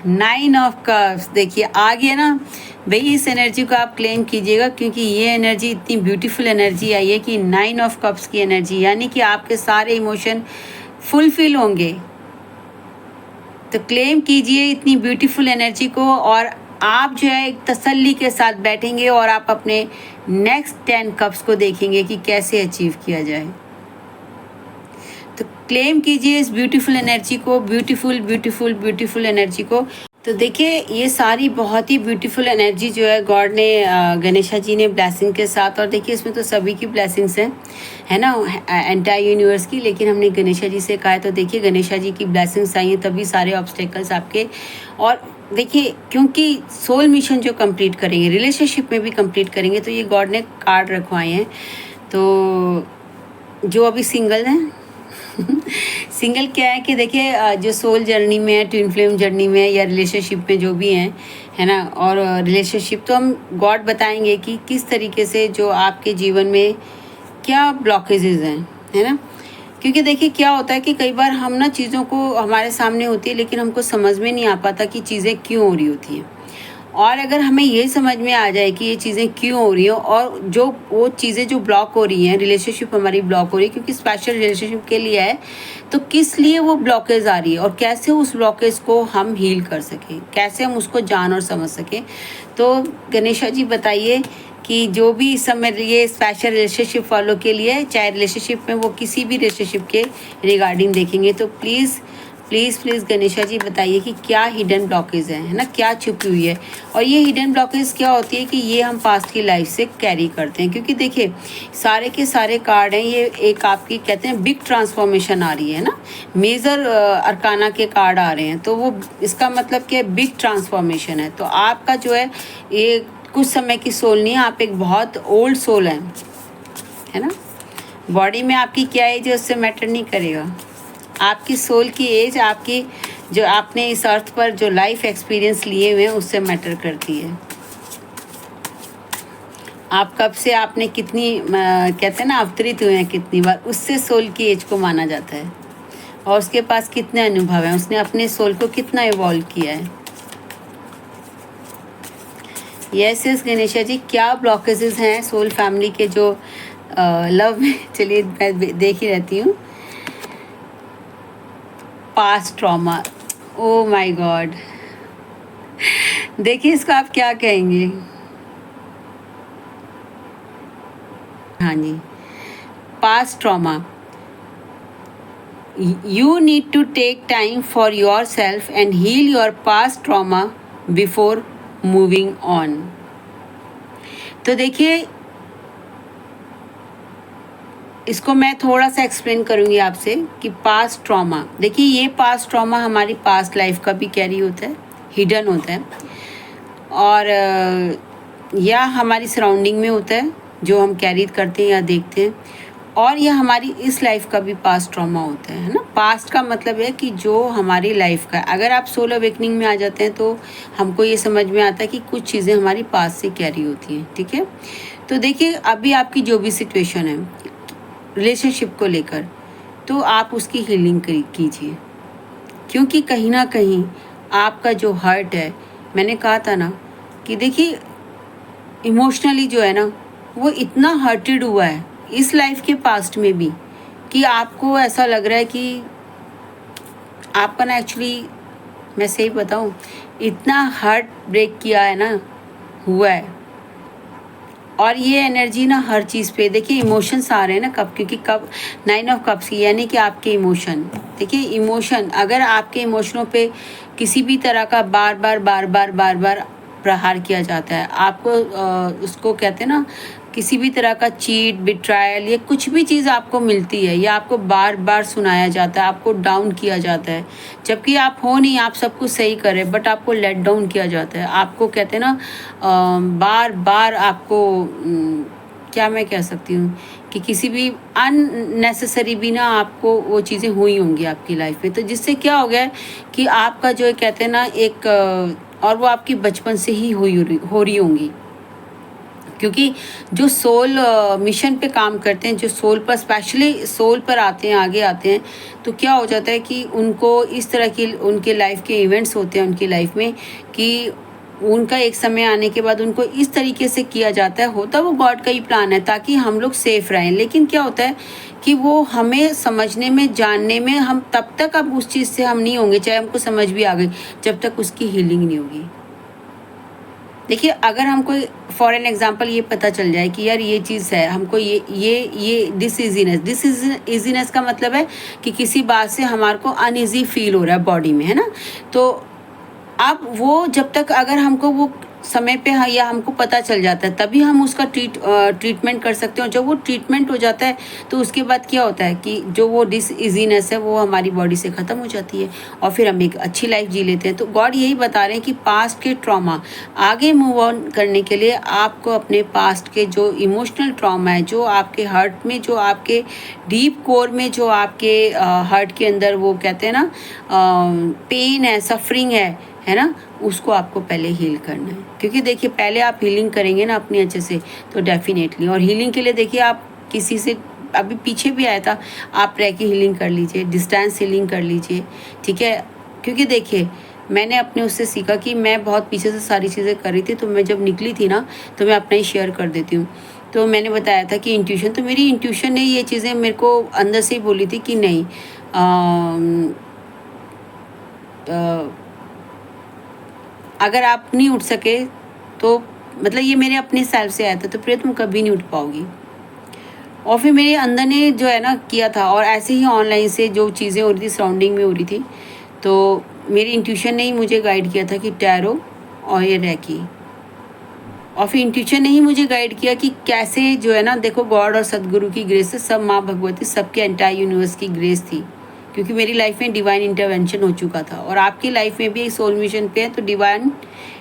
A: 9 ऑफ कप्स देखिए आ गया ना भाई। इस एनर्जी को आप क्लेम कीजिएगा, क्योंकि ये एनर्जी इतनी ब्यूटीफुल एनर्जी आई है कि 9 ऑफ कप्स की एनर्जी, यानी कि आपके सारे इमोशन फुलफिल होंगे। तो क्लेम कीजिए इतनी ब्यूटीफुल एनर्जी को, और आप जो है एक तसल्ली के साथ बैठेंगे और आप अपने नेक्स्ट 10 कप्स को देखेंगे कि कैसे अचीव किया जाए। तो क्लेम कीजिए इस ब्यूटीफुल एनर्जी को, ब्यूटीफुल ब्यूटीफुल ब्यूटीफुल एनर्जी को। तो देखिए ये सारी बहुत ही ब्यूटीफुल एनर्जी जो है गॉड ने, गणेशा जी ने ब्लेसिंग के साथ, और देखिए इसमें तो सभी की ब्लेसिंग्स हैं, है ना, एंटायर यूनिवर्स की, लेकिन हमने गणेशा जी से कहा है, तो देखिए गणेशा जी की ब्लेसिंग्स आई हैं तभी सारे ऑब्स्टेकल्स आपके। और देखिए क्योंकि सोल मिशन जो कंप्लीट करेंगे, रिलेशनशिप में भी कंप्लीट करेंगे, तो ये गॉड ने कार्ड रखवाए हैं। तो जो अभी सिंगल हैं सिंगल क्या है कि देखिए जो सोल जर्नी में है, ट्विन फ्लेम जर्नी में है, या रिलेशनशिप में जो भी हैं, है ना, और रिलेशनशिप तो हम गॉड बताएंगे कि किस तरीके से जो आपके जीवन में क्या ब्लॉकेजेस हैं, है ना। क्योंकि देखिए क्या होता है कि कई बार हम ना चीज़ों को हमारे सामने होती है, लेकिन हमको समझ में नहीं आ पाता कि चीज़ें क्यों हो रही होती हैं। और अगर हमें ये समझ में आ जाए कि ये चीज़ें क्यों हो रही हैं, और जो वो चीज़ें जो ब्लॉक हो रही हैं, रिलेशनशिप हमारी ब्लॉक हो रही है क्योंकि स्पेशल रिलेशनशिप के लिए है, तो किस लिए वो ब्लॉकेज आ रही है और कैसे उस ब्लॉकेज को हम हील कर सकें, कैसे हम उसको जान और समझ सकें। तो गणेशा जी बताइए कि जो भी इस समय ये स्पेशल रिलेशनशिप वालों के लिए, चाहे रिलेशनशिप में वो किसी भी रिलेशनशिप के रिगार्डिंग देखेंगे, तो प्लीज़ प्लीज़ प्लीज़ गणेशा जी बताइए कि क्या हिडन ब्लॉकेज है ना, क्या छुपी हुई है। और ये हिडन ब्लॉकेज क्या होती है कि ये हम पास्ट की लाइफ से कैरी करते हैं, क्योंकि देखिए सारे के सारे कार्ड हैं, ये एक आपकी कहते हैं बिग ट्रांसफॉर्मेशन आ रही है ना, मेजर अरकाना के कार्ड आ रहे हैं, तो वो इसका मतलब क्या है, बिग ट्रांसफॉर्मेशन है। तो आपका जो है ये कुछ समय की सोल नहीं है, आप एक बहुत ओल्ड सोल है ना। बॉडी में आपकी क्या एज है उससे मैटर नहीं करेगा, आपकी सोल की एज, आपकी जो आपने इस अर्थ पर जो लाइफ एक्सपीरियंस लिए हुए हैं उससे मैटर करती है। आप कब से आपने कितनी कहते हैं ना अवतरित हुए हैं कितनी बार, उससे सोल की एज को माना जाता है। और उसके पास कितने अनुभव हैं, उसने अपने सोल को कितना इवॉल्व किया है। यस यस गणेशा जी, क्या ब्लॉकेजेस हैं सोल फैमिली के जो लव में, चलिए मैं देख ही रहती हूँ। Past trauma, oh my god, देखिए इसको आप क्या कहेंगे। हाँ जी, past trauma, you need to take time for yourself and heal your past trauma before moving on. तो देखिए, इसको मैं थोड़ा सा एक्सप्लेन करूँगी आपसे कि पास्ट ट्रॉमा, देखिए ये पास्ट ट्रॉमा हमारी पास्ट लाइफ का भी कैरी होता है, हिडन होता है, और या हमारी सराउंडिंग में होता है जो हम कैरी करते हैं या देखते हैं, और यह हमारी इस लाइफ का भी पास्ट ट्रॉमा होता है ना। पास्ट का मतलब है कि जो हमारी लाइफ का, अगर आप सोल अवेकनिंग में आ जाते हैं तो हमको ये समझ में आता है कि कुछ चीज़ें हमारी पास्ट से कैरी होती हैं, ठीक है। तो देखिए, अभी आपकी जो भी सिचुएशन है रिलेशनशिप को लेकर, तो आप उसकी हीलिंग कीजिए, क्योंकि कहीं ना कहीं आपका जो हर्ट है, मैंने कहा था ना कि देखिए इमोशनली जो है ना वो इतना हर्टेड हुआ है इस लाइफ के पास्ट में भी, कि आपको ऐसा लग रहा है कि आपका ना, एक्चुअली मैं सही बताऊं, इतना हार्ट ब्रेक किया है ना, हुआ है। और ये एनर्जी ना हर चीज़ पे, देखिए इमोशंस आ रहे हैं ना कब, क्योंकि कब 9 ऑफ कप्स की, यानी कि आपके इमोशन, देखिए इमोशन, अगर आपके इमोशनों पे किसी भी तरह का बार बार प्रहार किया जाता है, आपको उसको कहते हैं ना, किसी भी तरह का चीट, बिट्रायल, या कुछ भी चीज़ आपको मिलती है या आपको बार बार सुनाया जाता है, आपको डाउन किया जाता है, जबकि आप हो नहीं, आप सब कुछ सही करें, बट आपको लेट डाउन किया जाता है, आपको कहते हैं ना बार बार आपको क्या मैं कह सकती हूँ कि किसी भी अननेसेसरी भी ना आपको वो चीज़ें हुई होंगी आपकी लाइफ में, तो जिससे क्या हो गया है कि आपका जो कहते हैं ना एक और वो आपकी बचपन से ही हो रही होंगी, क्योंकि जो सोल मिशन पे काम करते हैं, जो सोल पर, स्पेशली सोल पर आते हैं, आगे आते हैं, तो क्या हो जाता है कि उनको इस तरह की उनके लाइफ के इवेंट्स होते हैं उनकी लाइफ में, कि उनका एक समय आने के बाद उनको इस तरीके से किया जाता है, होता वो गॉड का ही प्लान है ताकि हम लोग सेफ रहें। लेकिन क्या होता है कि वो हमें समझने में, जानने में, हम तब तक अब उस चीज़ से हम नहीं होंगे, चाहे हमको समझ भी आ गई, जब तक उसकी हीलिंग नहीं होगी। देखिए, अगर हमको फॉर एन एग्जांपल ये पता चल जाए कि यार ये चीज़ है, हमको ये डिसइजीनेस का मतलब है कि किसी बात से हमारे को अनइजी फील हो रहा है बॉडी में, है ना। तो अब वो जब तक अगर हमको वो समय पे या हमको पता चल जाता है, तभी हम उसका ट्रीटमेंट कर सकते हैं। और जब वो ट्रीटमेंट हो जाता है तो उसके बाद क्या होता है कि जो वो डिसइजीनेस है वो हमारी बॉडी से ख़त्म हो जाती है और फिर हम एक अच्छी लाइफ जी लेते हैं। तो गॉड यही बता रहे हैं कि पास्ट के ट्रॉमा, आगे मूव ऑन करने के लिए आपको अपने पास्ट के जो इमोशनल ट्रॉमा है, जो आपके हार्ट में, जो आपके डीप कोर में, जो आपके हार्ट के अंदर वो कहते हैं ना पेन है, सफरिंग है ना, उसको आपको पहले हील करना है। क्योंकि देखिए, पहले आप हीलिंग करेंगे ना अपनी अच्छे से, तो डेफिनेटली, और हीलिंग के लिए देखिए आप किसी से, अभी पीछे भी आया था, आप रह के हीलिंग कर लीजिए, डिस्टेंस हीलिंग कर लीजिए, ठीक है। क्योंकि देखिए, मैंने अपने उससे सीखा कि मैं बहुत पीछे से सारी चीज़ें कर रही थी, तो मैं जब निकली थी ना, तो मैं अपना ही शेयर कर देती हूँ। तो मैंने बताया था कि इंट्यूशन, तो मेरी इंट्यूशन ने ये चीज़ें मेरे को अंदर से ही बोली थी कि नहीं, अगर आप नहीं उठ सके तो मतलब ये मेरे अपने सेल्फ से आया था, तो फिर तुम कभी नहीं उठ पाओगी। और फिर मेरे अंदर ने जो है ना किया था, और ऐसे ही ऑनलाइन से जो चीज़ें हो रही थी, सराउंडिंग में हो रही थी, तो मेरी इंट्यूशन ने ही मुझे गाइड किया था कि टैरो और ये रेकी, और फिर इंट्यूशन ने ही मुझे गाइड किया कि कैसे जो है ना, देखो गॉड और सदगुरु की ग्रेस से, सब माँ भगवती, सबके एंटायर यूनिवर्स की ग्रेस थी, क्योंकि मेरी लाइफ में डिवाइन इंटरवेंशन हो चुका था, और आपकी लाइफ में भी एक सोल मिशन पे है, तो डिवाइन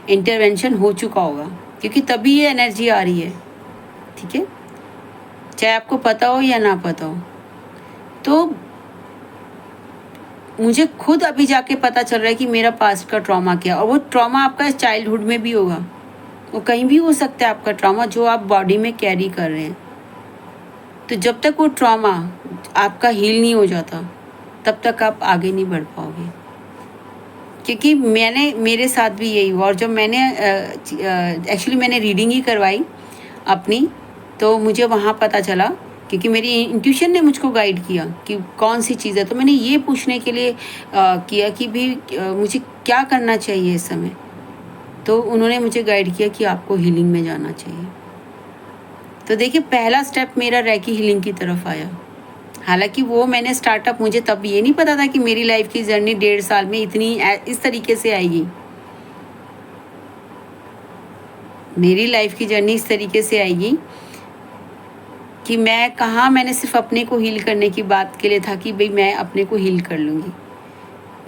A: इंटरवेंशन हो चुका होगा, क्योंकि तभी ये एनर्जी आ रही है, ठीक है, चाहे आपको पता हो या ना पता हो। तो मुझे खुद अभी जाके पता चल रहा है कि मेरा पास्ट का ट्रॉमा क्या, और वो ट्रॉमा आपका चाइल्डहुड में भी होगा, वो कहीं भी हो सकता है आपका ट्रॉमा जो आप बॉडी में कैरी कर रहे हैं। तो जब तक वो ट्रॉमा आपका हील नहीं हो जाता, तब तक आप आगे नहीं बढ़ पाओगे। क्योंकि मेरे साथ भी यही हुआ, और जब मैंने एक्चुअली मैंने रीडिंग ही करवाई अपनी, तो मुझे वहाँ पता चला, क्योंकि मेरी इंट्यूशन ने मुझको गाइड किया कि कौन सी चीज़ है। तो मैंने ये पूछने के लिए किया कि भी मुझे क्या करना चाहिए इस समय। तो उन्होंने मुझे गाइड किया कि आपको हीलिंग में जाना चाहिए। तो देखिए पहला स्टेप मेरा रेकी हीलिंग की तरफ आया। हालाँकि वो मैंने स्टार्टअप, मुझे तब ये नहीं पता था कि मेरी लाइफ़ की जर्नी 1.5 साल में इतनी इस तरीके से आएगी। मेरी लाइफ़ की जर्नी इस तरीके से आएगी कि मैंने सिर्फ़ अपने को हील करने की बात के लिए था कि भई मैं अपने को हील कर लूँगी।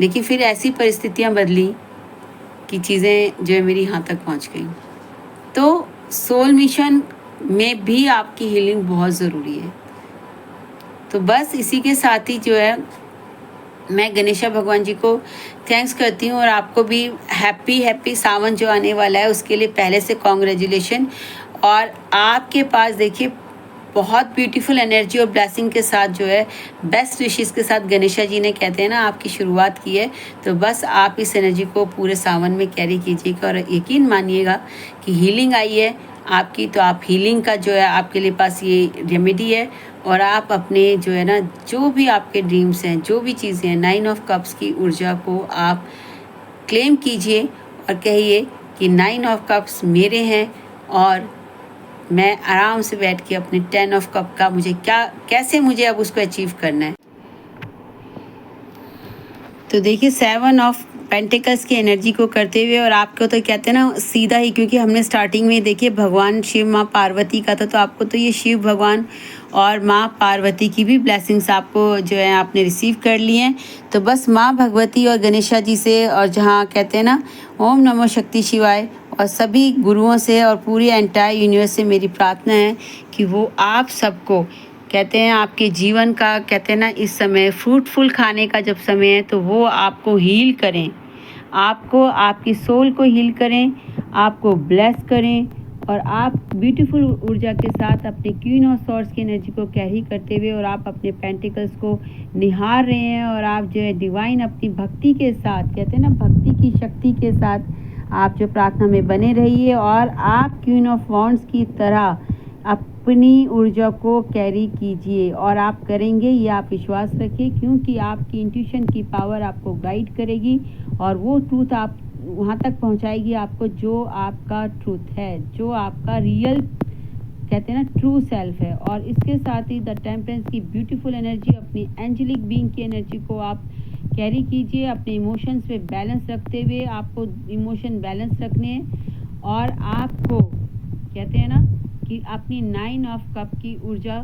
A: लेकिन फिर ऐसी परिस्थितियाँ बदली कि चीज़ें जो है मेरी यहाँ तक पहुँच गईं। तो सोल मिशन में भी आपकी हीलिंग बहुत ज़रूरी है। तो बस इसी के साथ ही जो है मैं गणेशा भगवान जी को थैंक्स करती हूँ, और आपको भी हैप्पी सावन जो आने वाला है उसके लिए पहले से कॉन्ग्रेचुलेशन। और आपके पास देखिए बहुत ब्यूटीफुल एनर्जी और ब्लेसिंग के साथ जो है बेस्ट विशेस के साथ गणेशा जी ने, कहते हैं ना, आपकी शुरुआत की है। तो बस आप इस एनर्जी को पूरे सावन में कैरी कीजिएगा और यकीन मानिएगा कि हीलिंग आई है आपकी। तो आप हीलिंग का जो है आपके लिए पास ये रेमेडी है, और आप अपने जो है ना जो भी आपके ड्रीम्स हैं, जो भी चीज़ें हैं, 9 ऑफ कप्स की ऊर्जा को आप क्लेम कीजिए और कहिए कि 9 ऑफ कप्स मेरे हैं, और मैं आराम से बैठ के अपने 10 ऑफ कप का कैसे मुझे अब उसको अचीव करना है। तो देखिए 7 ऑफ पेंटिकल्स की एनर्जी को करते हुए, और आपको तो कहते हैं ना सीधा ही, क्योंकि हमने स्टार्टिंग में देखिए भगवान शिव माँ पार्वती का था, तो आपको तो ये शिव भगवान और माँ पार्वती की भी ब्लेसिंग्स आपको जो है आपने रिसीव कर ली हैं। तो बस माँ भगवती और गणेशा जी से, और जहाँ कहते हैं ना ओम नमो शक्ति शिवाय, और सभी गुरुओं से और पूरी एंटायर यूनिवर्स से मेरी प्रार्थना है कि वो आप सबको, कहते हैं आपके जीवन का, कहते हैं ना इस समय फ्रूटफुल खाने का जब समय है, तो वो आपको हील करें, आपको आपकी सोल को हील करें, आपको ब्लेस करें, और आप ब्यूटीफुल ऊर्जा के साथ अपने क्वीन ऑफ सॉर्ड्स की एनर्जी को कैरी करते हुए, और आप अपने पेंटिकल्स को निहार रहे हैं, और आप जो है डिवाइन अपनी भक्ति के साथ, कहते हैं ना भक्ति की शक्ति के साथ आप जो प्रार्थना में बने रहिए, और आप क्वीन ऑफ वॉन्ड्स की तरह अपनी ऊर्जा को कैरी कीजिए, और आप करेंगे, ये आप विश्वास रखिए, क्योंकि आपकी इंट्यूशन की पावर आपको गाइड करेगी, और वो ट्रूथ आप वहाँ तक पहुँचाएगी आपको जो आपका ट्रूथ है, जो आपका रियल, कहते हैं ना ट्रू सेल्फ है। और इसके साथ ही द टेम्परेंस की ब्यूटीफुल एनर्जी, अपनी एंजेलिक बीइंग की एनर्जी को आप कैरी कीजिए, अपने इमोशंस पे बैलेंस रखते हुए। आपको इमोशन बैलेंस रखने हैं, और आपको कहते हैं ना कि अपनी 9 ऑफ कप की ऊर्जा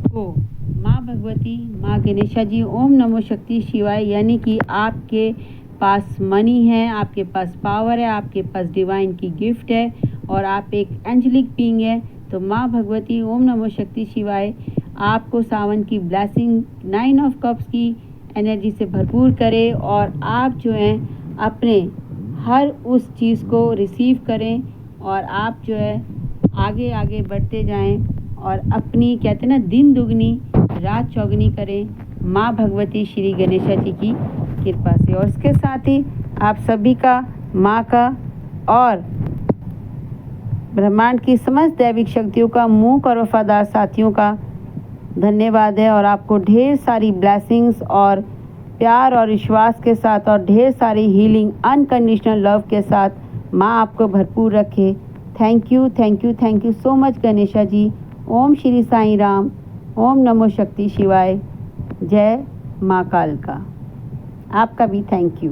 A: को माँ भगवती, माँ गणेशा जी, ओम नमो शक्ति शिवाय, यानी कि आपके पास मनी है, आपके पास पावर है, आपके पास डिवाइन की गिफ्ट है, और आप एक एंजेलिक बीइंग है। तो माँ भगवती ओम नमो शक्ति शिवाय आपको सावन की ब्लेसिंग 9 ऑफ कप्स की एनर्जी से भरपूर करे, और आप जो हैं अपने हर उस चीज़ को रिसीव करें, और आप जो है आगे आगे बढ़ते जाएं, और अपनी, कहते हैं ना, दिन दुगनी रात चौगनी करें माँ भगवती श्री गणेशा जी की कृपा से। और इसके साथ ही आप सभी का, माँ का और ब्रह्मांड की समस्त दैविक शक्तियों का, मूक और वफादार साथियों का धन्यवाद है, और आपको ढेर सारी ब्लेसिंग्स और प्यार और विश्वास के साथ, और ढेर सारी हीलिंग अनकंडीशनल लव के साथ माँ आपको भरपूर रखे। Thank you so much Ganesha ji. Om Shri Sai Ram, Om नमो शक्ति शिवाय, जय माँ कालका। आपका भी थैंक यू।